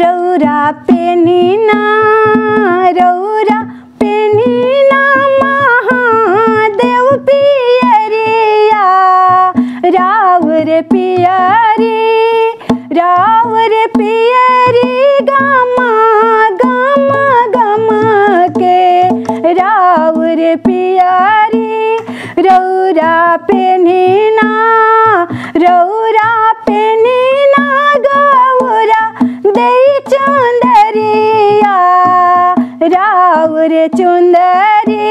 रौरा पेनीना महादेव पियरिया रावर पियरी गमा के रावर पियरी रौरा पेनीना गौरा दे चुंदरिया रावर चुंदरी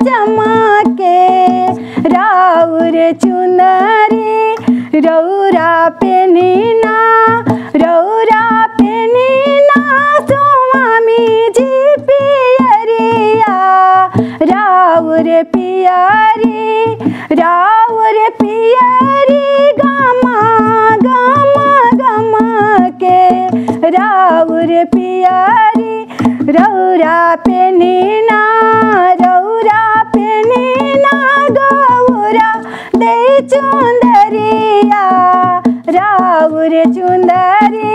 चमके रावर चुंदरी रौरा पेनीना स्वामी जी पियरिया रावर पियरी गमा के रावर पियरी रौरा पेनीना गौरा दे चुंदरिया रावर चुंदरी